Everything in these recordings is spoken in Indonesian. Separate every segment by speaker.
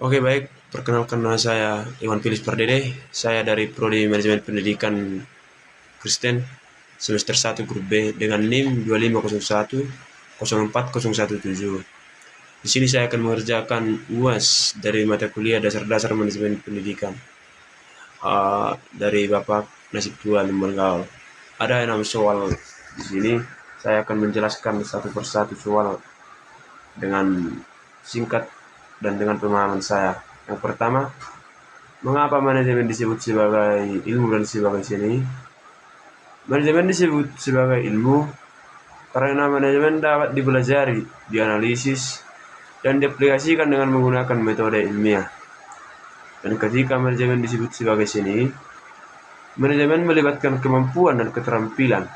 Speaker 1: Oke, baik, perkenalkan nama saya Iwan Pilis Pardede. Saya dari Prodi Manajemen Pendidikan Kristen semester 1 grup B dengan NIM 2501 04017. Di sini saya akan mengerjakan UAS dari mata kuliah dasar-dasar manajemen pendidikan dari Bapak Nasib Tuan Menggal. Ada 6 soal di sini. Saya akan menjelaskan satu persatu soal dengan singkat dan dengan pemahaman saya. Yang pertama, mengapa manajemen disebut sebagai ilmu dan sebagai seni? Manajemen disebut sebagai ilmu karena manajemen dapat dipelajari, dianalisis, dan diaplikasikan dengan menggunakan metode ilmiah. Dan ketika manajemen disebut sebagai seni, manajemen melibatkan kemampuan dan keterampilan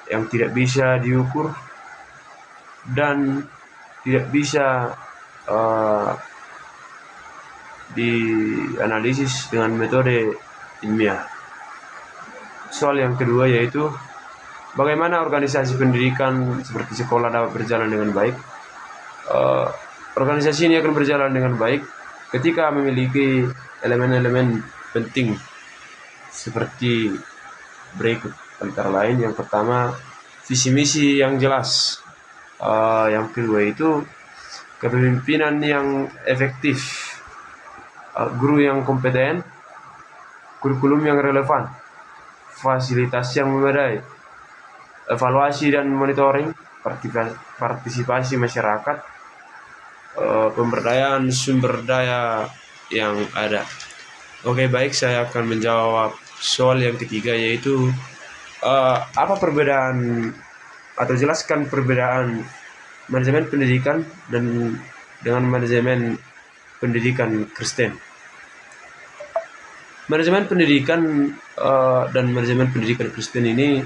Speaker 1: yang tidak bisa diukur dan tidak bisa dianalisis dengan metode ilmiah. Soal yang kedua yaitu bagaimana organisasi pendidikan seperti sekolah dapat berjalan dengan baik. Organisasi ini akan berjalan dengan baik ketika memiliki elemen-elemen penting seperti berikut, antara lain yang pertama visi misi yang jelas, yang kedua itu kepemimpinan yang efektif, guru yang kompeten, kurikulum yang relevan, fasilitas yang memadai, evaluasi dan monitoring, partisipasi masyarakat, pemberdayaan sumber daya yang ada. Oke, baik, saya akan menjawab soal yang ketiga yaitu apa perbedaan atau jelaskan perbedaan manajemen pendidikan dan dengan manajemen pendidikan Kristen. Manajemen pendidikan dan manajemen pendidikan Kristen ini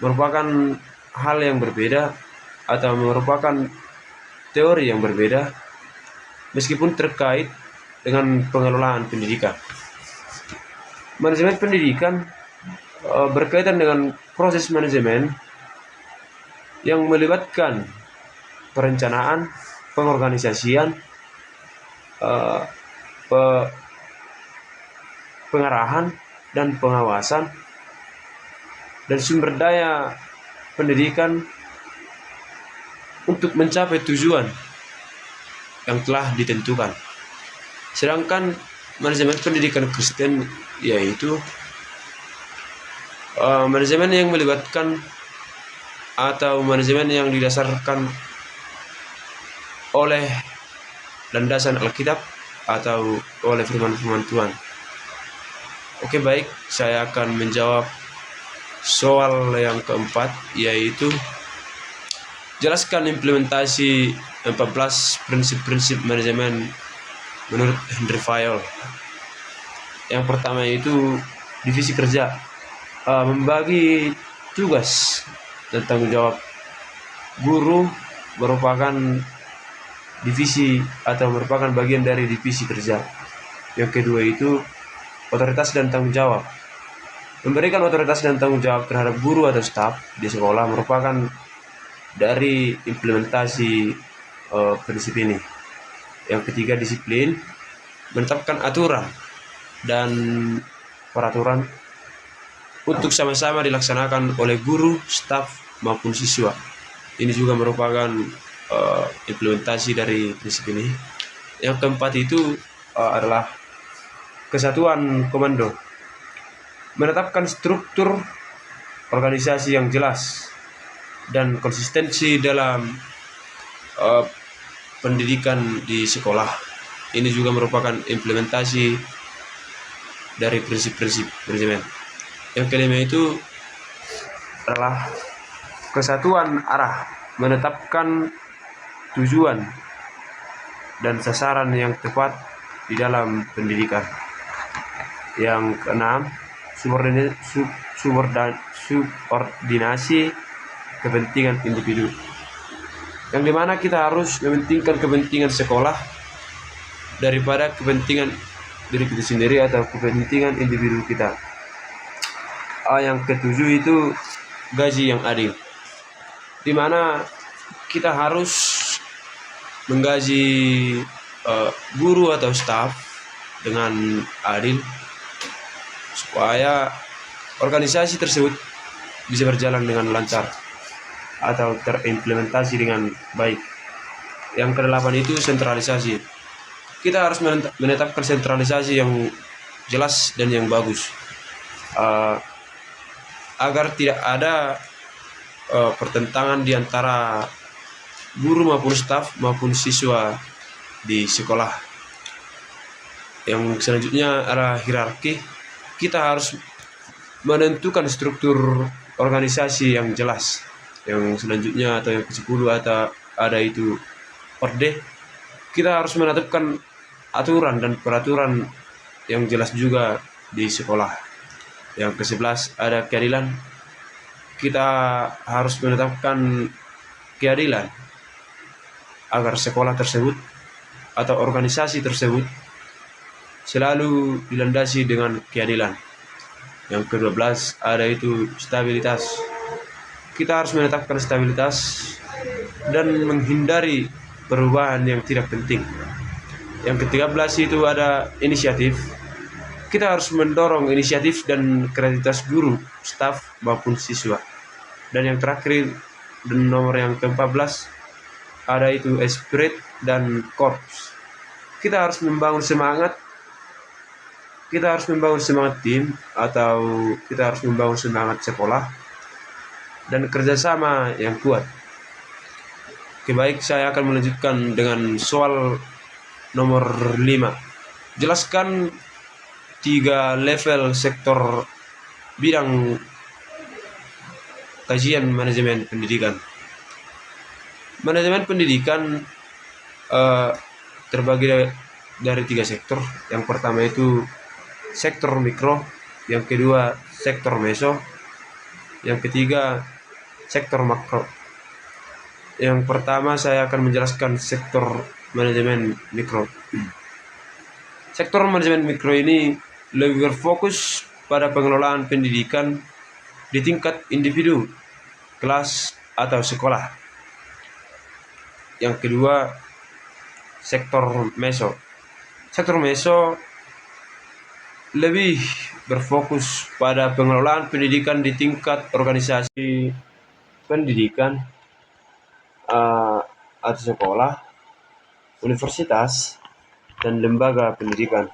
Speaker 1: merupakan hal yang berbeda atau merupakan teori yang berbeda meskipun terkait dengan pengelolaan pendidikan. Manajemen pendidikan berkaitan dengan proses manajemen yang melibatkan perencanaan, pengorganisasian, pengarahan dan pengawasan dan sumber daya pendidikan untuk mencapai tujuan yang telah ditentukan. Sedangkan manajemen pendidikan Kristen yaitu manajemen yang melibatkan atau manajemen yang didasarkan oleh landasan Alkitab atau oleh firman-firman Tuhan. Oke, baik, saya akan menjawab soal yang keempat yaitu jelaskan implementasi 14 prinsip-prinsip manajemen menurut Henry Fayol. Yang pertama itu divisi kerja, membagi tugas dan tanggung jawab. Guru merupakan divisi atau merupakan bagian dari divisi kerja. Yang kedua itu otoritas dan tanggung jawab. Memberikan otoritas dan tanggung jawab terhadap guru atau staf di sekolah merupakan dari implementasi prinsip ini. Yang ketiga disiplin, menetapkan aturan dan peraturan untuk sama-sama dilaksanakan oleh guru, staf maupun siswa. Ini juga merupakan implementasi dari prinsip ini. Yang keempat itu adalah kesatuan komando, menetapkan struktur organisasi yang jelas dan konsistensi dalam pendidikan di sekolah. Ini juga merupakan implementasi dari prinsip-prinsip manajemen. Yang kelima itu adalah kesatuan arah, menetapkan tujuan dan sasaran yang tepat di dalam pendidikan. Yang keenam, subordinasi kepentingan individu, yang dimana kita harus mementingkan kepentingan sekolah daripada kepentingan diri kita sendiri atau kepentingan individu kita. Yang ketujuh itu gaji yang adil, dimana kita harus menggaji guru atau staf dengan adil supaya organisasi tersebut bisa berjalan dengan lancar atau terimplementasi dengan baik. Yang kedelapan itu sentralisasi. Kita harus menetapkan sentralisasi yang jelas dan yang bagus, uh, agar tidak ada pertentangan di antara guru maupun staf maupun siswa di sekolah. Yang selanjutnya adalah hierarki. Kita harus menentukan struktur organisasi yang jelas. Yang selanjutnya atau yang ke-10 atau ada itu orde. Kita harus menetapkan aturan dan peraturan yang jelas juga di sekolah. Yang ke-11 ada keadilan. Kita harus menetapkan keadilan agar sekolah tersebut atau organisasi tersebut selalu dilandasi dengan keadilan. Yang ke-12 ada itu stabilitas. Kita harus menetapkan stabilitas dan menghindari perubahan yang tidak penting. Yang ke-13 itu ada inisiatif. Kita harus mendorong inisiatif dan kreativitas guru, staf maupun siswa. Dan yang terakhir dan nomor yang ke-14 ada itu esprit dan korps. Kita harus membangun semangat. Kita harus membangun semangat tim atau kita harus membangun semangat sekolah dan kerjasama yang kuat. Oke, baik, saya akan melanjutkan dengan soal nomor 5. Jelaskan 3 level sektor bidang kajian manajemen pendidikan. Manajemen pendidikan terbagi dari 3 sektor. Yang pertama itu sektor mikro, yang kedua sektor meso, yang ketiga sektor makro. Yang pertama saya akan menjelaskan sektor manajemen mikro. Sektor manajemen mikro ini lebih berfokus pada pengelolaan pendidikan di tingkat individu, kelas, atau sekolah. Yang kedua, sektor meso. Sektor meso lebih berfokus pada pengelolaan pendidikan di tingkat organisasi pendidikan atau sekolah, universitas, dan lembaga pendidikan.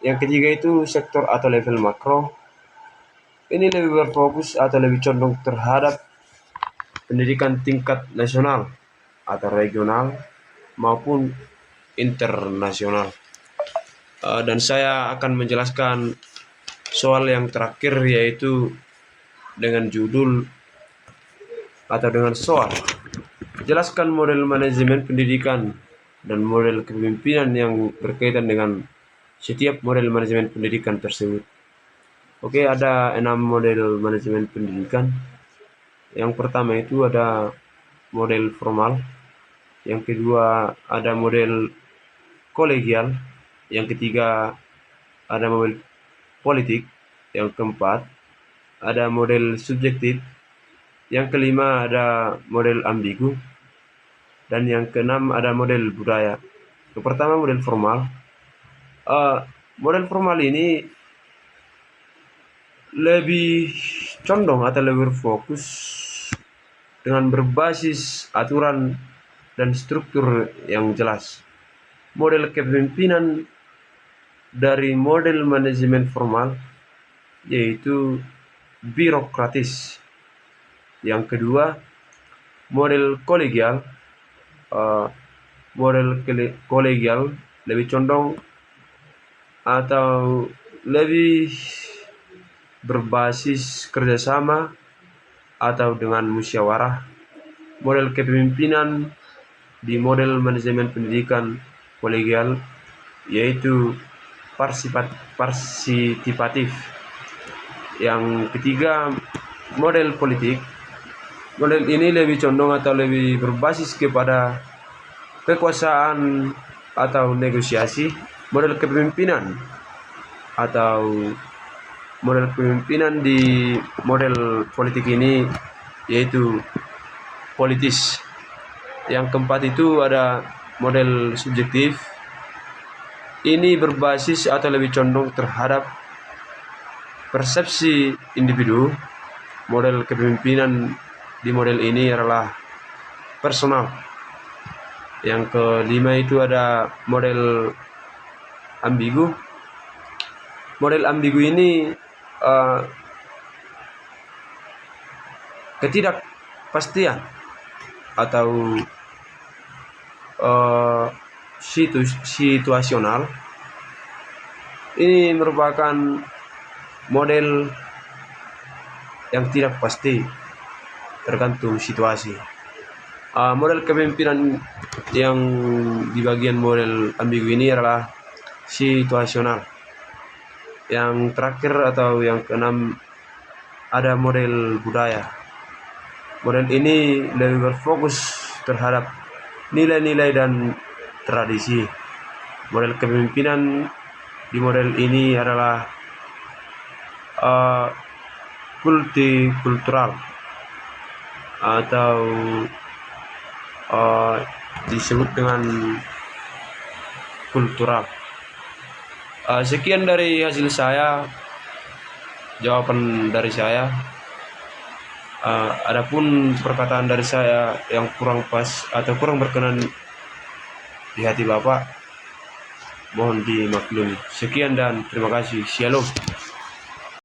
Speaker 1: Yang ketiga itu sektor atau level makro. Ini lebih berfokus atau lebih condong terhadap pendidikan tingkat nasional atau regional maupun internasional. Dan saya akan menjelaskan soal yang terakhir, yaitu dengan judul atau dengan soal jelaskan model manajemen pendidikan dan model kepemimpinan yang berkaitan dengan setiap model manajemen pendidikan tersebut. Oke, ada 6 model manajemen pendidikan. Yang pertama itu ada model formal, yang kedua ada model kolegial, yang ketiga ada model politik, yang keempat ada model subjektif, yang kelima ada model ambigu, dan yang keenam ada model budaya. Yang pertama model formal. Model formal ini lebih condong atau lebih berfokus dengan berbasis aturan dan struktur yang jelas. Model kepemimpinan dari model manajemen formal yaitu birokratis. Yang kedua, model kolegial. Model kolegial lebih condong atau lebih berbasis kerjasama atau dengan musyawarah. Model kepemimpinan di model manajemen pendidikan kolegial yaitu partisipatif. Yang ketiga, model politik. Model ini lebih condong atau lebih berbasis kepada kekuasaan atau negosiasi. Model kepemimpinan atau model kepemimpinan di model politik ini yaitu politis. Yang keempat itu ada model subjektif ini berbasis atau lebih condong terhadap persepsi individu. Model kepemimpinan di model ini adalah personal. Yang kelima itu ada model ambigu. Model ambigu ini ketidakpastian atau situasional. Ini merupakan model yang tidak pasti, tergantung situasi. Model kepemimpinan yang di bagian model ambigu ini adalah situasional. Yang terakhir atau yang keenam ada model budaya. Model ini lebih berfokus terhadap nilai-nilai dan tradisi. Model kepemimpinan di model ini adalah multikultural atau disebut dengan kultural. Sekian dari hasil saya, jawaban dari saya. Adapun perkataan dari saya yang kurang pas atau kurang berkenan di hati Bapak, mohon dimaklumi. Sekian dan terima kasih. Shalom.